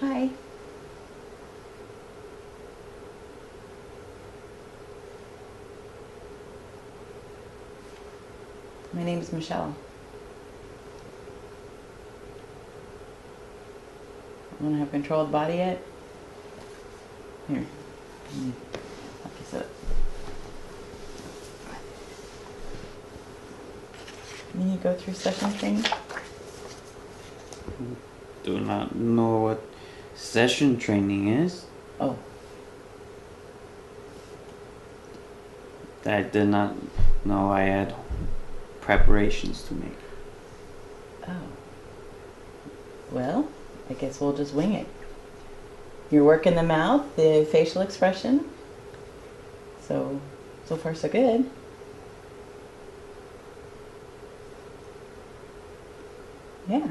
Hi. My name is Michele. You want to have control of the body yet? Here. Help you sit. Then you go through session training. Do not know what session training is. Oh. I did not know I had preparations to make. Oh. Well, I guess we'll just wing it. You're working the mouth, the facial expression. So far so good. Yeah.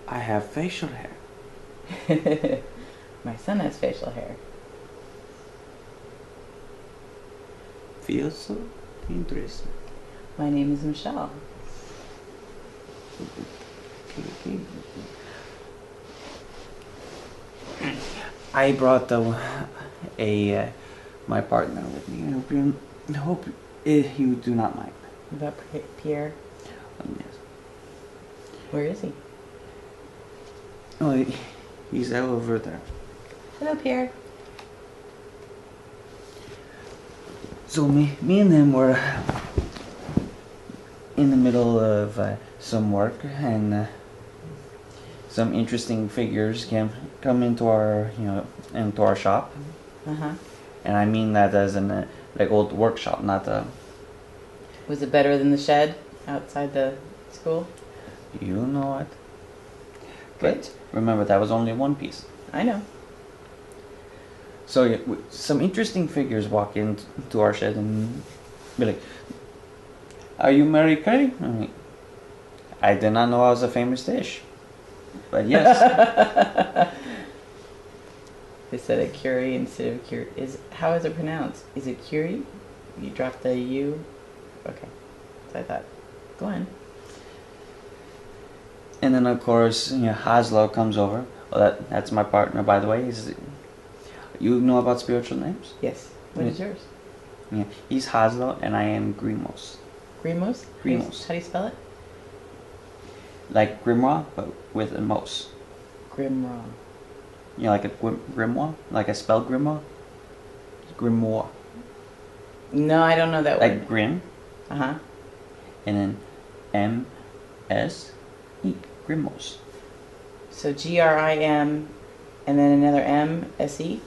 I have facial hair. My son has facial hair. Feels so interesting. My name is Michele. Okay. I brought my partner with me. I hope you do not mind. About Pierre. Yes. Where is he? Oh, he's over there. Hello, Pierre. So me and him were in the middle of some work, and some interesting figures come into our shop. Uh-huh. And I mean that as an like old workshop, not a. Was it better than the shed outside the school? You know what? Good. But remember, that was only one piece. I know. So yeah, some interesting figures walk into our shed and be like, "Are you Marie Curie?" I'm like, I did not know I was a famous dish, but yes. They said a Curie instead of Curie. How is it pronounced? Is it Curie? You dropped the U? Okay. So I thought, go on. And then of course, Haslo comes over. Well, that's my partner, by the way. You know about spiritual names? Yes. What is yours? Yeah, he's Haslo and I am Grimos. Grimos? Grimos. How do you spell it? Like grimoire, but with a mos. Grimraw. Like a grimoire? Like I spell grimoire? Grimoire. No, I don't know that word. Like grim, Uh-huh. and then M-S-E. Grimos. So Grim and then another M, S-E?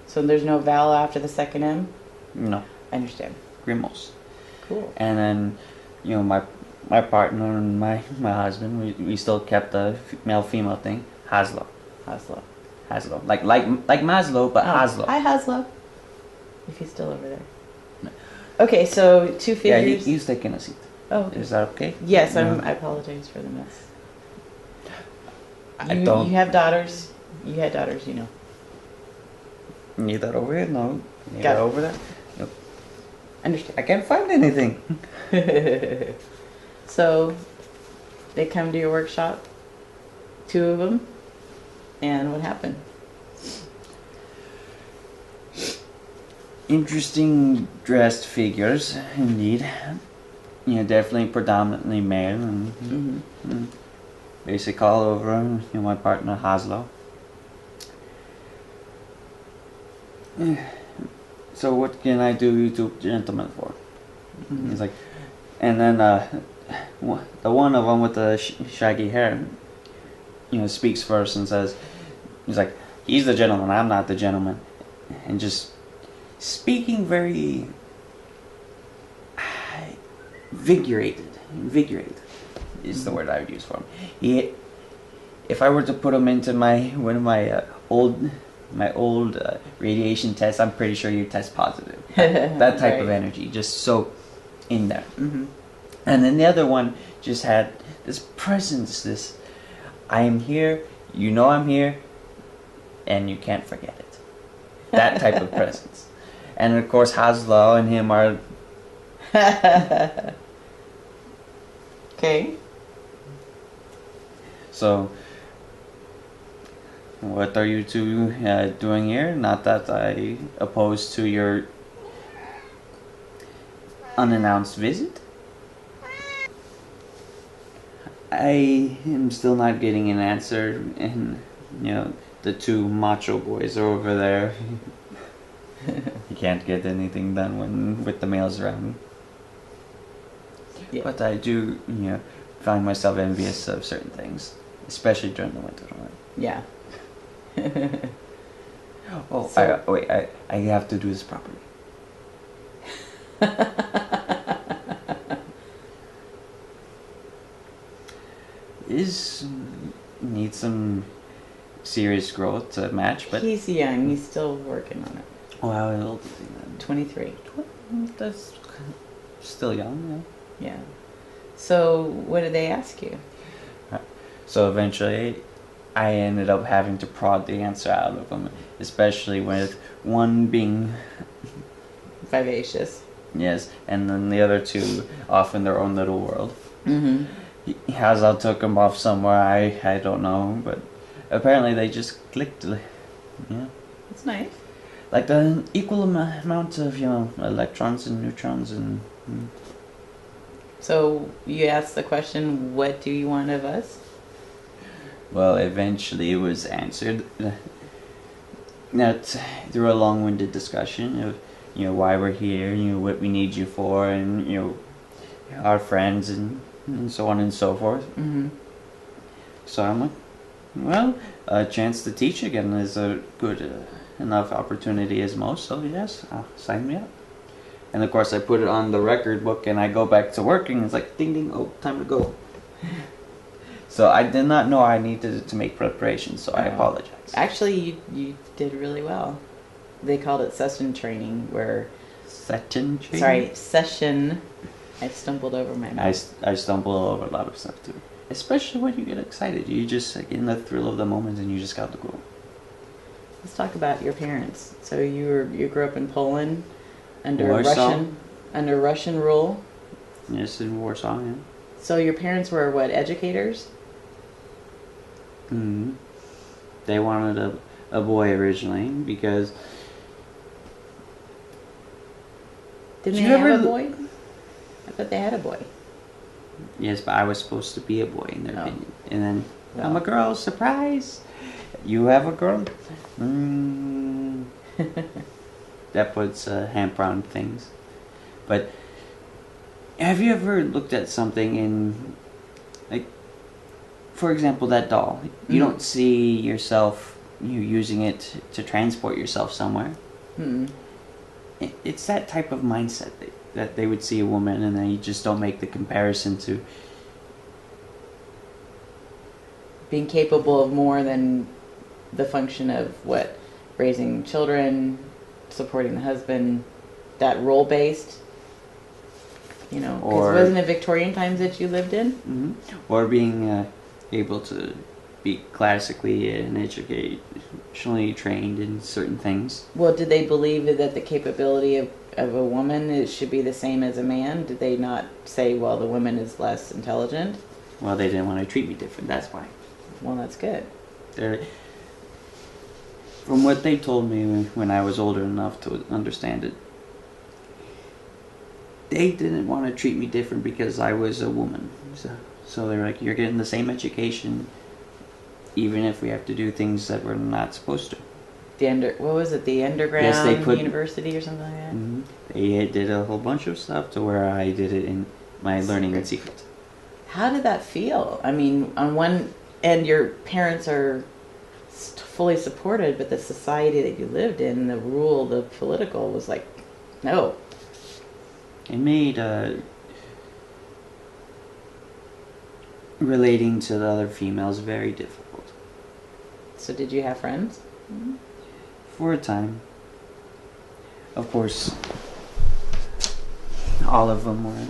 So there's no vowel after the second M? No, I understand. Grimos. Cool. And then, my partner and my husband, we still kept the male-female thing. Haslo. Haslo. Haslo. Like Maslow, but Haslo. Hi, Haslo. If he's still over there. No. Okay, so two Yeah, figures. he's taking a seat. Oh, okay. Is that okay? Yes, I apologize for the mess. I don't. You have daughters. You had daughters, you know. Need that over here? No. Need Got that it. over there? Nope. Understand. I can't find anything. So, they come to your workshop, two of them, and what happened? Interesting dressed figures, indeed. Definitely predominantly male, and basic all over. My partner Haslo. So what can I do you two gentlemen for? Mm-hmm. He's like, and then the one of them with the shaggy hair, speaks first and says, he's like, he's the gentleman, I'm not the gentleman, and just speaking very invigorated is the word I would use for him. If I were to put him into one of my old radiation tests, I'm pretty sure you test positive. That type Right. of energy, just so in there. Mm-hmm. And then the other one just had this presence, this I am here, I'm here, and you can't forget it. That type of presence. And of course Haslo and him are Okay. So, what are you two doing here? Not that I oppose to your unannounced visit. I am still not getting an answer, and the two macho boys are over there. You can't get anything done when with the males around. Yeah. But I do, find myself envious of certain things, especially during the winter. Yeah. Oh, So- I have to do this properly. Needs some serious growth to match, but He's young. He's still working on it. oh, how old is he then? 23. That's still young, Yeah. So what did they ask you? yeah. So eventually, I ended up having to prod the answer out of him, especially with one being Vivacious. yes, and then the other two off in their own little world. Mm-hmm. Hazal took him off somewhere, I don't know, but apparently they just clicked. Yeah. That's nice. Like the equal amount of, electrons and neutrons and... So you asked the question, what do you want of us? Well, eventually it was answered. That through a long-winded discussion of, why we're here, what we need you for, and, our friends and so on and so forth. Mm-hmm. So I'm like, well, a chance to teach again is a good enough opportunity as most, so yes, sign me up. And of course I put it on the record book and I go back to working. It's like, ding ding, oh, time to go. So I did not know I needed to make preparations, so I apologize. Actually, you did really well. They called it session training, where... Session training? Sorry, session. I stumbled over my mouth. I stumble over a lot of stuff too. Especially when you get excited. You just like, in the thrill of the moment and you just got to go. Let's talk about your parents. So you grew up in Poland under Warsaw. Russian rule. Yes, in Warsaw, yeah. So your parents were what, educators? Mm-hmm. They wanted a boy originally because... Didn't Did they you have ever a boy? I thought they had a boy. Yes, but I was supposed to be a boy in their Oh. opinion. And then, Well. I'm a girl, surprise! You have a girl? That puts a hamper on things. But, have you ever looked at something in, like, for example, that doll? You don't see yourself, using it to transport yourself somewhere. Hmm. It's that type of mindset that they would see a woman and then you just don't make the comparison to Being capable of more than the function of what? Raising children, supporting the husband, that role-based, because Or- wasn't it Victorian times that you lived in? mm-hmm. Or being able to be classically and educationally trained in certain things. Well, did they believe that the capability of a woman should be the same as a man? Did they not say, well, the woman is less intelligent? Well, they didn't want to treat me different, that's why. Well, that's good. From what they told me when I was older enough to understand it, they didn't want to treat me different because I was a woman. So they're like, you're getting the same education even if we have to do things that we're not supposed to. What was it? The underground Yes, they put- university or something like that? Mm-hmm. They did a whole bunch of stuff to where I did it in my learning in secret. How did that feel? I mean, on one end, your parents are fully supported, but the society that you lived in, the rule, the political, was like, no. It made relating to the other females very difficult. So did you have friends? For a time. Of course, all of them were.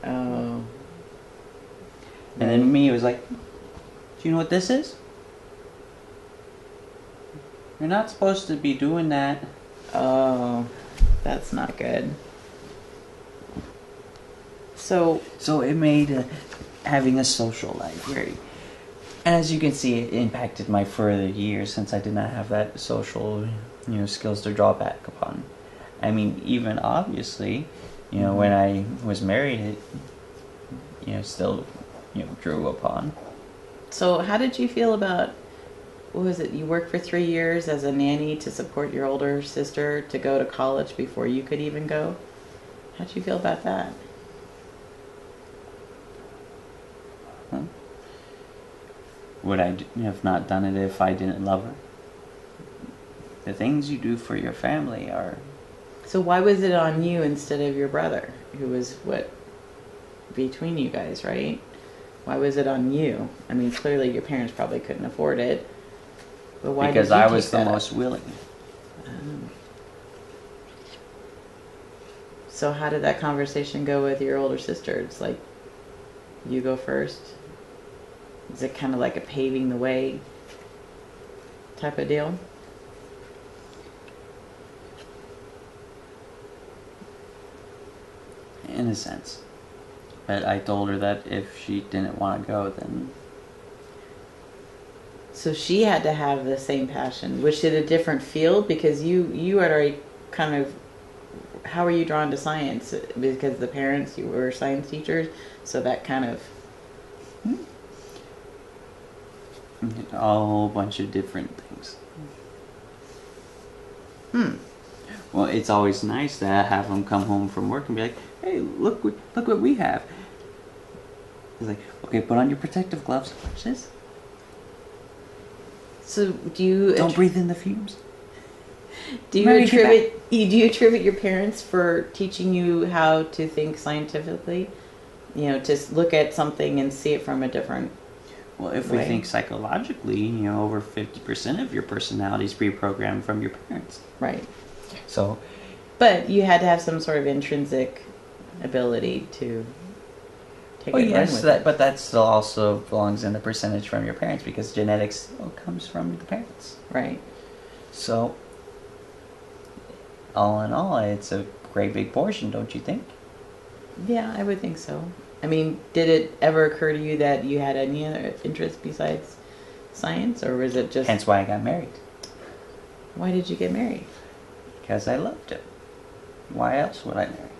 Oh. And then me, it was like, do you know what this is? You're not supposed to be doing that. Oh, that's not good. So So it made having a social life very... And as you can see, it impacted my further years since I did not have that social, skills to draw back upon. I mean, even obviously, when I was married, it, still, drew upon. So how did you feel about, what was it, you worked for 3 years as a nanny to support your older sister to go to college before you could even go? How'd you feel about that? Huh? Would I have not done it if I didn't love her? The things you do for your family are... So why was it on you instead of your brother, who was between you guys, right? Why was it on you? I mean, clearly your parents probably couldn't afford it. But why because did you I take was the that most willing. So how did that conversation go with your older sister? It's like, you go first? Is it kind of like a paving the way type of deal? In a sense. But I told her that if she didn't want to go, then... So she had to have the same passion. Was it a different field? Because you had already kind of... How were you drawn to science? Because the parents, you were science teachers, so that kind of... A whole bunch of different things. Well, it's always nice to have them come home from work and be like, "Hey, look what we have." It's like, okay, put on your protective gloves. Watch this. So do you... Don't breathe in the fumes. Do you attribute your parents for teaching you how to think scientifically? To look at something and see it from a different... Well, if we think psychologically, over 50% of your personality is pre-programmed from your parents. Right. So... But you had to have some sort of intrinsic ability to take it and run with it. But that still also belongs in the percentage from your parents because genetics still comes from the parents. Right. So, all in all, it's a great big portion, don't you think? Yeah, I would think so. I mean, did it ever occur to you that you had any other interest besides science, or was it just... Hence why I got married. Why did you get married? Because I loved it. Why else would I marry?